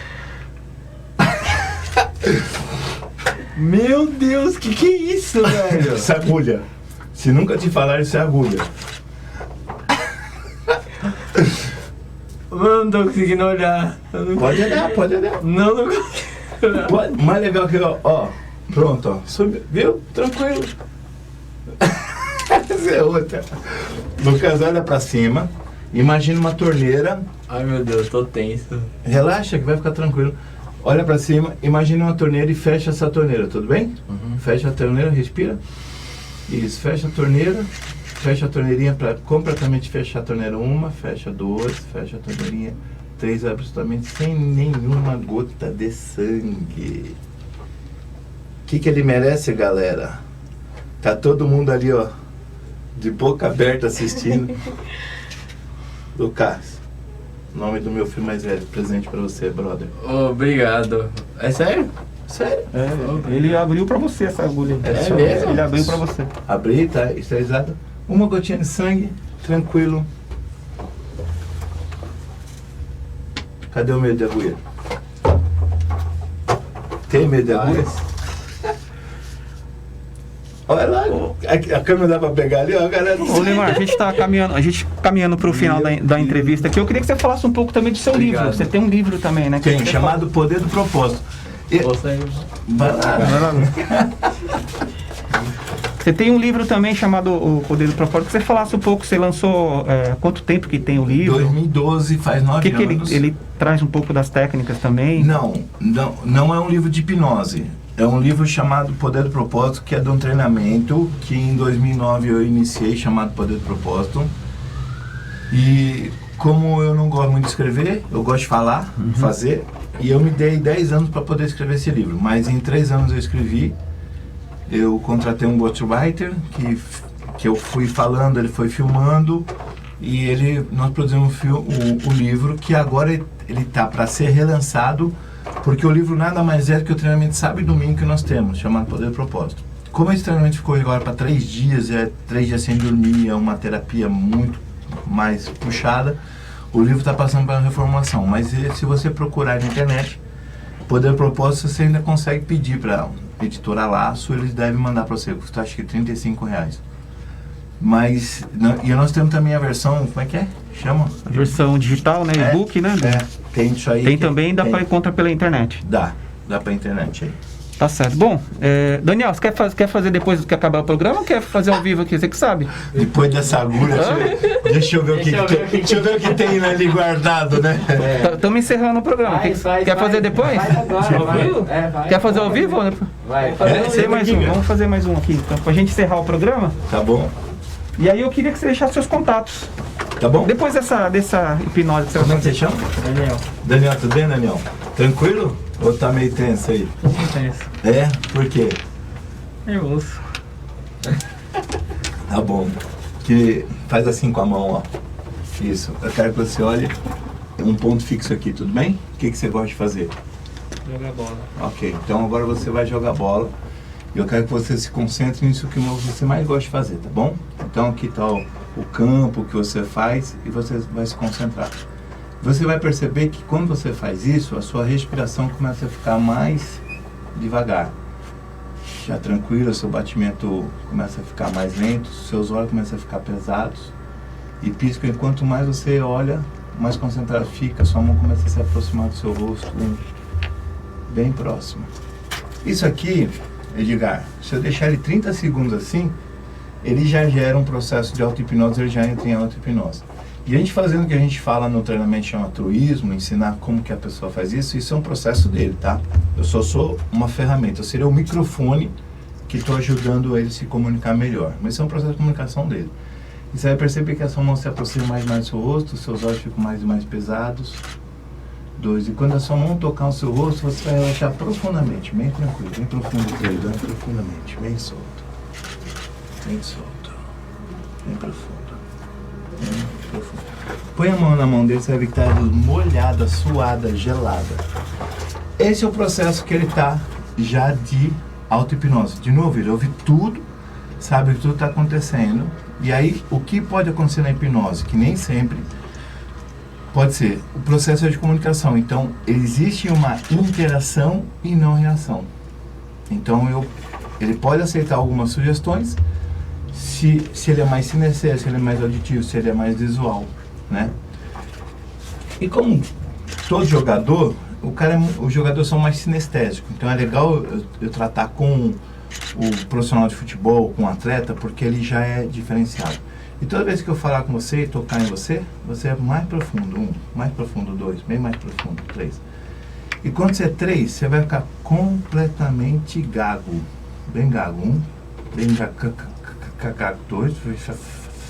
S3: Meu Deus, que é isso, velho?
S2: Isso é agulha. Se nunca te falaram, isso é agulha.
S3: Mano, não tô conseguindo olhar.
S2: Pode olhar, pode olhar.
S3: Não consigo olhar.
S2: Pode, mais legal que ó. Pronto, ó. Subiu, viu? Tranquilo. Essa é outra. Lucas, olha pra cima. Imagina uma torneira.
S3: Ai, meu Deus, tô tenso.
S2: Relaxa que vai ficar tranquilo. Olha pra cima, imagine uma torneira e fecha essa torneira, tudo bem? Fecha a torneira, respira. Isso, fecha a torneirinha para completamente fechar a torneira. 1, fecha 2, fecha a torneirinha 3, absolutamente sem nenhuma gota de sangue. O que ele merece, galera? Tá todo mundo ali, ó, de boca aberta assistindo. Lucas, nome do meu filho mais velho, presente pra você, brother.
S3: Obrigado. É sério?
S2: Sério?
S1: Ele abriu pra você essa agulha.
S3: É mesmo?
S1: Ele abriu pra você.
S2: Abri, tá esterilizado. Uma gotinha de sangue, tranquilo. Cadê o medo de agulha? Tem medo de agulha? Olha lá, a câmera dá pra pegar ali, ó, galera.
S1: Ô, Limar, a gente caminhando pro final da entrevista aqui. Eu queria que você falasse um pouco também do seu
S3: Obrigado.
S1: livro. Você tem um livro também, né?
S2: Tem, chamado Poder do Propósito. E- Vai lá.
S1: Você tem um livro também chamado O Poder do Propósito. Que você falasse um pouco, você lançou quanto tempo que tem o livro?
S2: 2012, faz 9
S1: O que
S2: anos.
S1: ele traz um pouco das técnicas também?
S2: Não é um livro de hipnose. É um livro chamado Poder do Propósito, que é de um treinamento que em 2009 eu iniciei, chamado Poder do Propósito. E como eu não gosto muito de escrever, eu gosto de falar, fazer, e eu me dei 10 anos para poder escrever esse livro. Mas em 3 anos eu escrevi. Eu contratei um ghostwriter que eu fui falando, ele foi filmando, e nós produzimos o livro, que agora ele tá para ser relançado, porque o livro nada mais é do que o treinamento sábado e domingo que nós temos, chamado Poder do Propósito. Como esse treinamento ficou agora para 3 dias, 3 dias sem dormir, é uma terapia muito mais puxada, o livro está passando por uma reformulação. Mas se você procurar na internet, Poder do Propósito, você ainda consegue pedir para editora Laço, eles devem mandar para você, custa acho que R$35. Mas, e nós temos também a versão, como é que é? Chama?
S1: A versão digital, né? E-book, né?
S2: Tem isso aí.
S1: Tem também, dá para encontrar pela internet.
S2: Dá pra internet aí.
S1: Tá certo. Bom, Daniel, você quer fazer depois que acabar o programa ou quer fazer ao vivo aqui? Você que sabe.
S2: Depois dessa agulha, deixa eu ver o que tem ali guardado, né?
S1: Estamos encerrando o programa. Quer fazer depois?
S3: Faz agora, vai.
S1: Quer fazer ao vivo?
S3: Vai.
S1: Fazer mais um. Vamos fazer mais um aqui, então, pra gente encerrar o programa.
S2: Tá bom?
S1: E aí eu queria que você deixasse seus contatos.
S2: Tá bom?
S1: Depois dessa hipnose que você
S2: Como é
S1: vai
S2: que você chama? Daniel, tudo bem, Daniel? Tranquilo? Ou tá meio tenso aí?
S5: Intenso.
S2: É? Por quê?
S5: Nervoso.
S2: Tá bom. Que faz assim com a mão, ó. Isso. Eu quero que você olhe um ponto fixo aqui, tudo bem? O que você gosta de fazer?
S5: Jogar bola.
S2: Ok. Então agora você vai jogar bola. E eu quero que você se concentre nisso que você mais gosta de fazer, tá bom? Então aqui tá o campo que você faz e você vai se concentrar. Você vai perceber que quando você faz isso, a sua respiração começa a ficar mais devagar. Já tranquilo, seu batimento começa a ficar mais lento, seus olhos começam a ficar pesados e piscam. E quanto mais você olha, mais concentrado fica, sua mão começa a se aproximar do seu rosto, bem próximo. Isso aqui, Edgar, se eu deixar ele 30 segundos assim, ele já gera um processo de auto-hipnose, ele já entra em auto-hipnose. E a gente fazendo o que a gente fala no treinamento chama truísmo, ensinar como que a pessoa faz isso é um processo dele, tá? Eu só sou uma ferramenta, eu seria o microfone que estou ajudando ele a se comunicar melhor. Mas isso é um processo de comunicação dele. E você vai perceber que a sua mão se aproxima mais e mais do seu rosto, os seus olhos ficam mais e mais pesados. 2. E quando a sua mão tocar no seu rosto, você vai relaxar profundamente, bem tranquilo, bem profundo, bem profundamente, bem solto. Bem solto. Bem profundo. Bem profundo. Põe a mão na mão dele, você vai ver que está molhada, suada, gelada. Esse é o processo que ele está já de auto-hipnose. De novo, ele ouve tudo, sabe que tudo está acontecendo. E aí, o que pode acontecer na hipnose? Que nem sempre pode ser o processo de comunicação. Então, existe uma interação e não reação. Então, ele pode aceitar algumas sugestões se ele é mais sinestésico, se ele é mais auditivo, se ele é mais visual, né? E como todo jogador, os jogadores são mais sinestésicos. Então, é legal eu tratar com o profissional de futebol, com o atleta, porque ele já é diferenciado. E toda vez que eu falar com você e tocar em você, você é mais profundo, 1, mais profundo, 2, bem mais profundo, 3. E quando você é 3, você vai ficar completamente gago. Bem gago. 1, bem gago. 2, deixa eu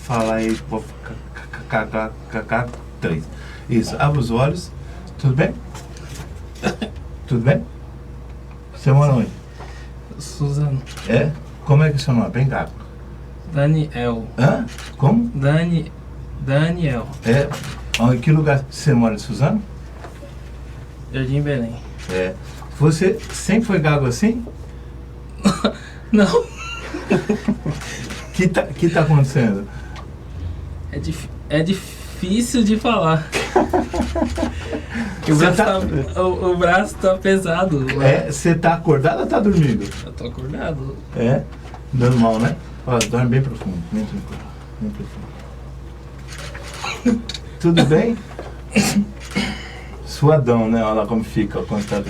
S2: falar aí. 3. Isso, abre os olhos. Tudo bem? Tudo bem? Você mora onde?
S5: Suzano.
S2: É? Como é que é o seu nome? Bem gago.
S5: Daniel.
S2: Hã? Como?
S5: Daniel.
S2: É. Em que lugar você mora, Suzano?
S5: Jardim Belém.
S2: É. Você sempre foi gago assim?
S5: Não.
S2: Que tá acontecendo?
S5: É difícil de falar. O braço tá pesado.
S2: É, você tá acordado ou tá dormindo?
S5: Eu tô acordado.
S2: É, normal, né? Ó, dorme bem profundo, bem tranquilo, bem profundo. Tudo bem? Suadão, né? Olha lá como fica, quando tá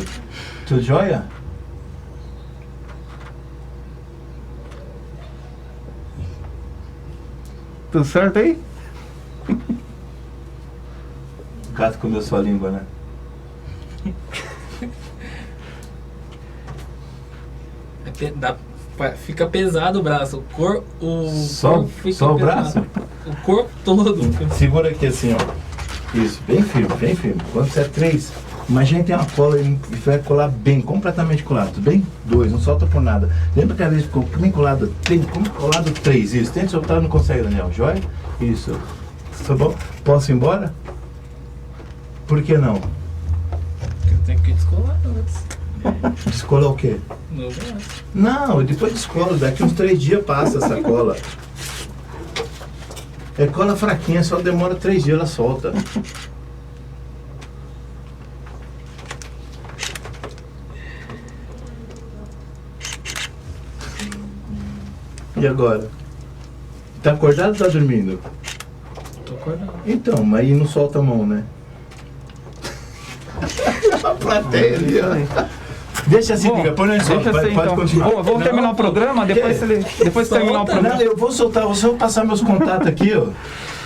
S2: tudo jóia?
S1: Tudo certo aí?
S2: O gato comeu sua língua, né?
S5: Fica pesado o braço.
S2: Só o braço?
S5: O corpo todo.
S2: Segura aqui assim, ó. Isso, bem firme, bem firme. Quando você é 3, imagina que tem uma cola e vai colar bem, completamente colado, tudo bem? 2, não solta por nada. Lembra que a vez ficou bem colado? Como colado 3, isso. Tenta soltar, não consegue, Daniel. Joia? Isso. Tá bom? Posso ir embora? Por que não?
S5: Eu tenho que descolar antes.
S2: Descolar o quê?
S5: No braço.
S2: Não, depois descola, daqui uns 3 dias passa essa cola. É cola fraquinha, só demora 3 dias, ela solta. E agora? Tá acordado ou tá dormindo?
S5: Tô acordado.
S2: Então, mas aí não solta a mão, né? A plateia ali, ó. Deixa assim,
S1: Bom,
S2: liga, põe no sol,
S1: deixa assim,
S2: pode
S1: então.
S2: continuar.
S1: Bom, vamos terminar o programa, depois de terminar o programa.
S2: Não, eu vou soltar, eu vou passar meus contatos aqui, ó.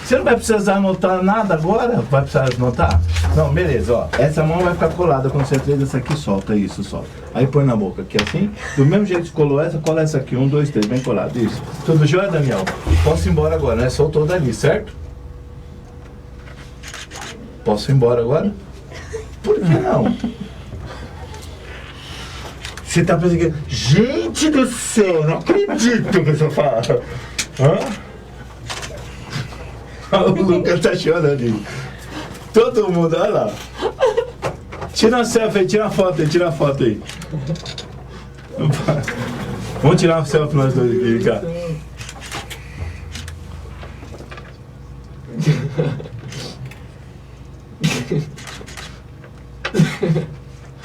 S2: Você não vai precisar anotar nada agora? Vai precisar anotar? Não, beleza, ó. Essa mão vai ficar colada quando você fez essa aqui, solta isso, solta. Aí põe na boca aqui assim. Do mesmo jeito que colou essa, cola essa aqui. 1, 2, 3, bem colado. Isso. Tudo jóia, Daniel? Posso ir embora agora, né? Soltou dali, certo? Posso ir embora agora? Por que não? Você tá pensando que... Gente do céu, não acredito que você fala. Hã? O Lucas tá chorando ali. Todo mundo, olha lá. Tira uma selfie aí, tira uma foto aí, tira uma foto aí. Vamos tirar uma selfie nós dois aqui, cara.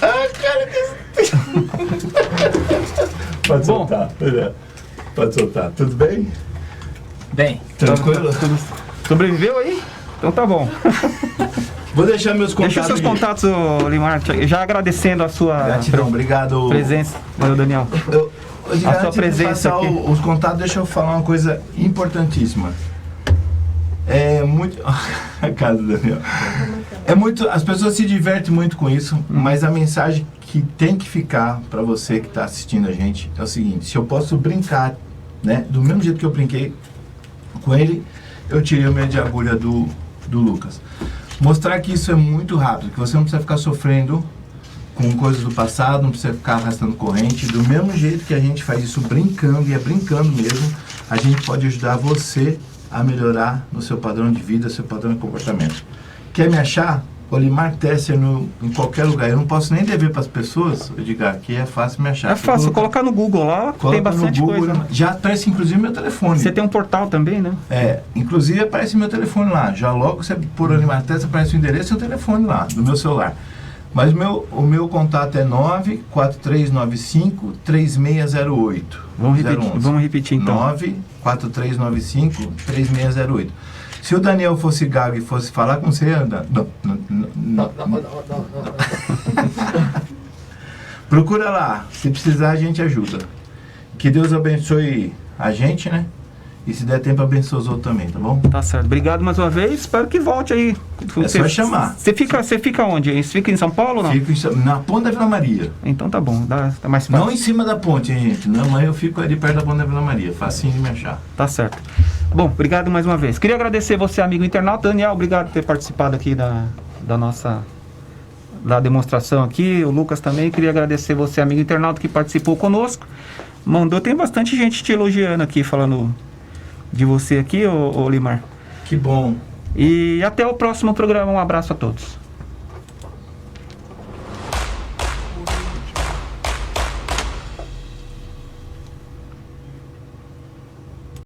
S2: Ah, cara, que... Pode soltar. Pode soltar. Tudo bem?
S5: Bem.
S2: Tranquilo?
S1: Sobreviveu aí? Então tá bom.
S2: Vou deixar meus contatos.
S1: Deixa seus
S2: aqui.
S1: contatos, ô, Limar, já agradecendo a sua
S2: Gratidão, obrigado.
S1: presença. Valeu, Daniel.
S2: A
S1: sua presença aqui.
S2: Os contatos, deixa eu falar uma coisa importantíssima. É muito... A casa do Daniel. É muito... As pessoas se divertem muito com isso, mas a mensagem que tem que ficar para você que está assistindo a gente é o seguinte: se eu posso brincar, né, do mesmo jeito que eu brinquei com ele, eu tirei o medo de agulha do Lucas. Mostrar que isso é muito rápido, que você não precisa ficar sofrendo com coisas do passado, não precisa ficar arrastando corrente. Do mesmo jeito que a gente faz isso brincando, e é brincando mesmo, a gente pode ajudar você a melhorar no seu padrão de vida, seu padrão de comportamento. Quer me achar? Olimar Tesser em qualquer lugar. Eu não posso nem dever para as pessoas, Edgar, que é fácil me achar.
S1: É fácil, colocar no Google lá, tem bastante coisa. Né?
S2: Já aparece inclusive meu telefone.
S1: Você tem um portal também, né? É,
S2: inclusive aparece meu telefone lá. Já logo você por Olimar Tesser aparece o endereço e o telefone lá, do meu celular. Mas o meu contato é 94395-3608.
S1: Vamos repetir então.
S2: 94395-3608. Se o Daniel fosse gago e fosse falar com você, não. Procura lá, se precisar a gente ajuda. Que Deus abençoe a gente, né? E se der tempo, abençoa os outros também, tá bom?
S1: Tá certo. Obrigado mais uma vez. Espero que volte aí.
S2: É só chamar.
S1: Você fica onde? Você fica em São Paulo ou não?
S2: Fico na ponte da Vila Maria.
S1: Então tá bom. Tá mais fácil.
S2: Não em cima da ponte, hein, gente? Não, mas eu fico ali perto da ponte da Vila Maria. Facinho de me achar.
S1: Tá certo. Bom, obrigado mais uma vez. Queria agradecer você, amigo internauta. Daniel, obrigado por ter participado aqui da nossa demonstração aqui. O Lucas também. Queria agradecer você, amigo internauta, que participou conosco. Tem bastante gente te elogiando aqui, falando de você aqui, ô Limar.
S2: Que bom.
S1: E até o próximo programa. Um abraço a todos.